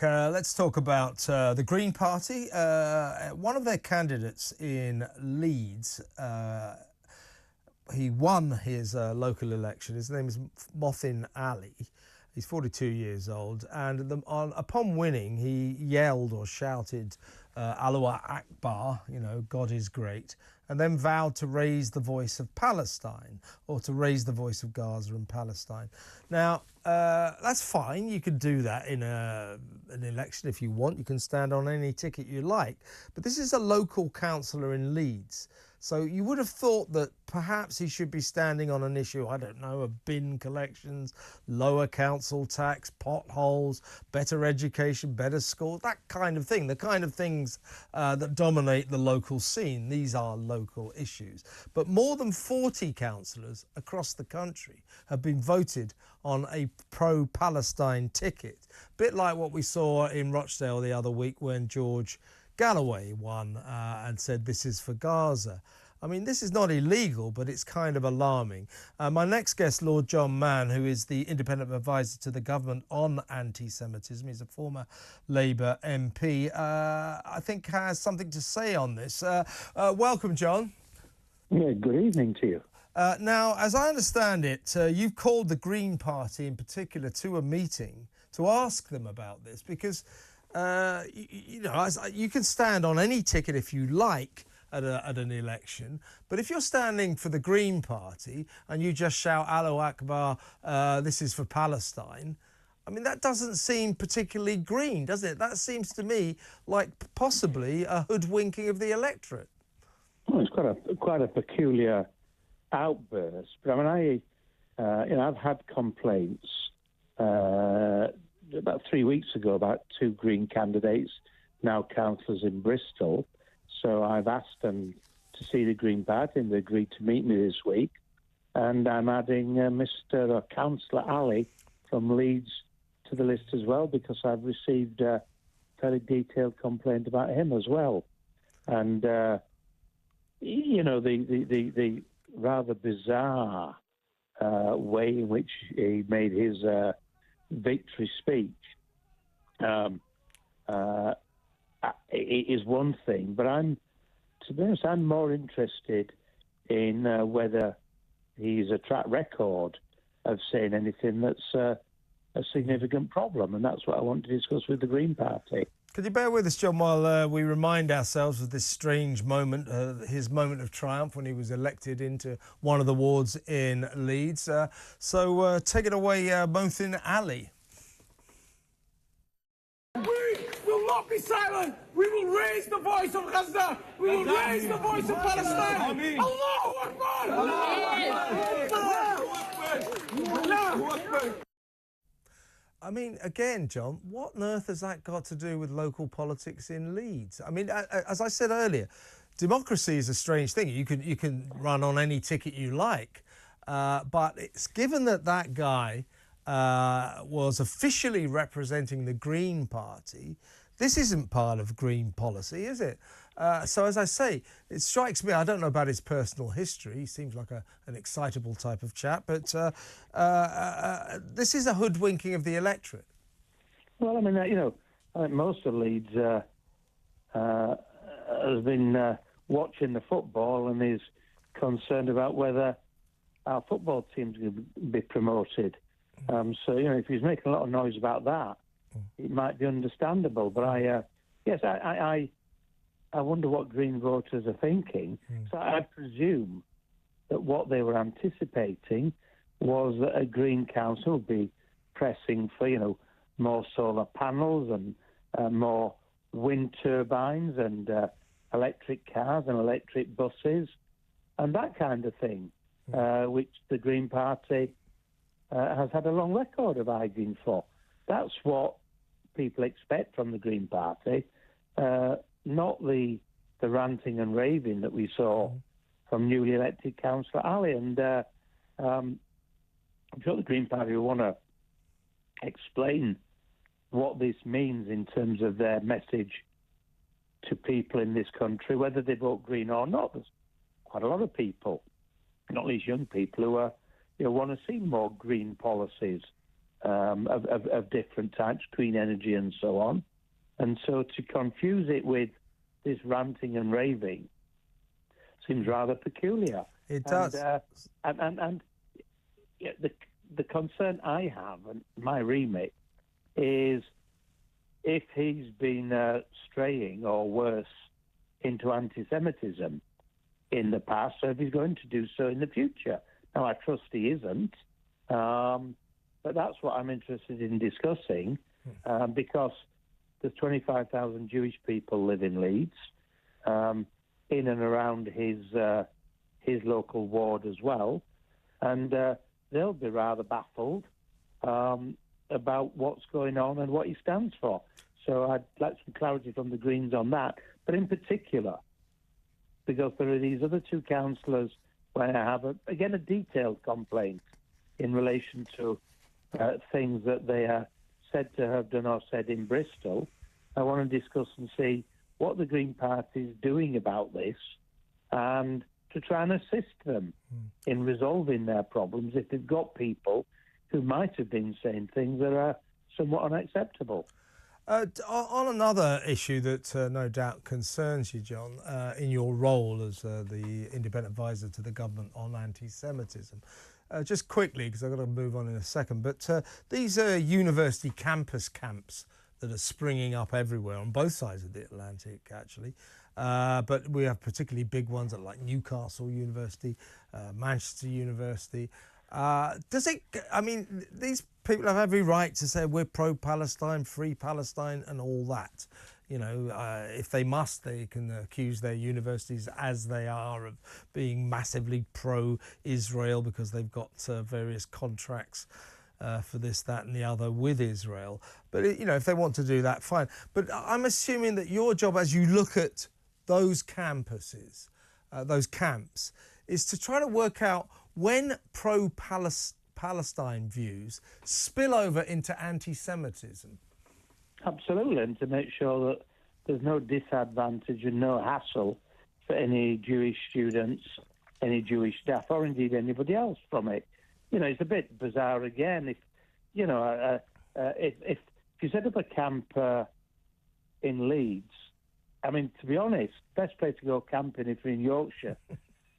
Let's talk about the Green Party. One of their candidates in Leeds, he won his local election. His name is Mothin Ali. He's 42 years old, and upon winning, he yelled or shouted, Allahu Akbar, you know, God is great, and then vowed to raise the voice of Palestine, or to raise the voice of Gaza and Palestine. Now, that's fine. You can do that in an election if you want. You can stand on any ticket you like. But this is a local councillor in Leeds. So you would have thought that perhaps he should be standing on an issue, I don't know, of bin collections, lower council tax, potholes, better education, better schools, that kind of thing, the kind of things that dominate the local scene. These are local issues. But more than 40 councillors across the country have been voted on a pro-Palestine ticket, a bit like what we saw in Rochdale the other week when George Galloway won and said this is for Gaza. I mean, this is not illegal, but it's kind of alarming. My next guest, Lord Mann, who is the independent advisor to the government on anti-Semitism, he's a former Labour MP, I think has something to say on this. Welcome, John. Yeah, good evening to you. Now, as I understand it, you've called the Green Party in particular to a meeting to ask them about this because you know, you can stand on any ticket if you like at an election, but if you're standing for the Green Party and you just shout Allahu Akbar, this is for Palestine, I mean, that doesn't seem particularly green, does it? That seems to me like possibly a hoodwinking of the electorate. Well, it's quite a peculiar outburst, but I mean, you know, I've had complaints about 3 weeks ago about two Green candidates, now councillors in Bristol. So I've asked them to see the Green Party, and they agreed to meet me this week. And I'm adding Councillor Ali from Leeds to the list as well, because I've received a fairly detailed complaint about him as well. And you know, the rather bizarre way in which he made his victory speech is one thing, but to be honest, I'm more interested in whether he's a track record of saying anything that's a significant problem, and that's what I want to discuss with the Green Party. Could you bear with us, John, while we remind ourselves of this strange moment, his moment of triumph when he was elected into one of the wards in Leeds. So take it away, Mothin Ali. We will not be silent. We will raise the voice of Gaza. We will raise the voice of Palestine. Allahu Akbar! Allahu Akbar! I mean, again, John, what on earth has that got to do with local politics in Leeds? I mean, as I said earlier, democracy is a strange thing. You can run on any ticket you like, but it's given that that guy was officially representing the Green Party. This isn't part of Green policy, is it? So, as I say, it strikes me, I don't know about his personal history, he seems like an excitable type of chap, but this is a hoodwinking of the electorate. Well, I mean, you know, I think most of Leeds has been watching the football and is concerned about whether our football team's going to be promoted. So, you know, if he's making a lot of noise about that, it might be understandable. But yes, I wonder what Green voters are thinking. So I presume that what they were anticipating was that a Green council would be pressing for, you know, more solar panels and more wind turbines and electric cars and electric buses and that kind of thing, which the Green Party has had a long record of arguing for. That's what people expect from the Green Party, not the ranting and raving that we saw from newly elected Councillor Ali. And I'm sure the Green Party will want to explain what this means in terms of their message to people in this country, whether they vote Green or not. There's quite a lot of people, not least young people, who are, you know, want to see more Green policies of different types, clean energy and so on. And so to confuse it with this ranting and raving seems rather peculiar. It does. And yeah, the concern I have, and my remit, is if he's been straying or worse into anti-Semitism in the past, so if he's going to do so in the future. Now, I trust he isn't, but that's what I'm interested in discussing, because there's 25,000 Jewish people live in Leeds, in and around his local ward as well, and they'll be rather baffled about what's going on and what he stands for. So I'd like some clarity from the Greens on that, but in particular, because there are these other two councillors where I have, a detailed complaint in relation to things that they are said to have done or said in Bristol. I want to discuss and see what the Green Party is doing about this and to try and assist them in resolving their problems if they've got people who might have been saying things that are somewhat unacceptable. On another issue that no doubt concerns you, John, in your role as the independent advisor to the government on anti-Semitism, just quickly, because I've got to move on in a second, but these university campus camps that are springing up everywhere on both sides of the Atlantic, actually, but we have particularly big ones at like Newcastle University, Manchester University. These people have every right to say we're pro-Palestine, free Palestine and all that. You know, if they must, they can accuse their universities, as they are, of being massively pro-Israel because they've got various contracts for this, that and the other with Israel. But, you know, if they want to do that, fine. But I'm assuming that your job, as you look at those campuses, those camps, is to try to work out when pro-Palestine views spill over into anti-Semitism. Absolutely, and to make sure that there's no disadvantage and no hassle for any Jewish students, any Jewish staff, or indeed anybody else from it. You know, it's a bit bizarre again. If you know, if you set up a camp in Leeds, I mean, to be honest, best place to go camping if you're in Yorkshire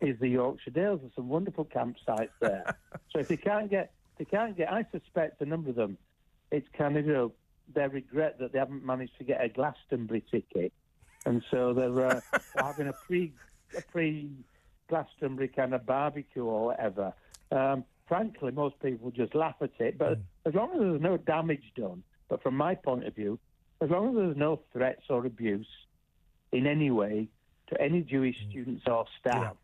is the Yorkshire Dales. There's some wonderful campsites there. So if they can't get, I suspect a number of them, it's kind of, you know, they regret that they haven't managed to get a Glastonbury ticket, and so they're having a pre-Glastonbury kind of barbecue or whatever. Frankly, most people just laugh at it, but as long as there's no damage done, but from my point of view, as long as there's no threats or abuse in any way to any Jewish students or staff,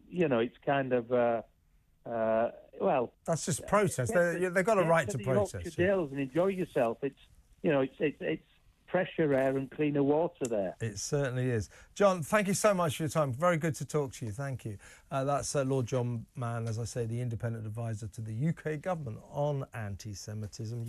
you know, it's kind of, well... That's just protest. They've got a right to protest. Dales and enjoy yourself. It's, you know, it's fresher air and cleaner water there. It certainly is. John, thank you so much for your time. Very good to talk to you. Thank you. That's Lord Mann, as I say, the independent advisor to the UK government on anti-Semitism.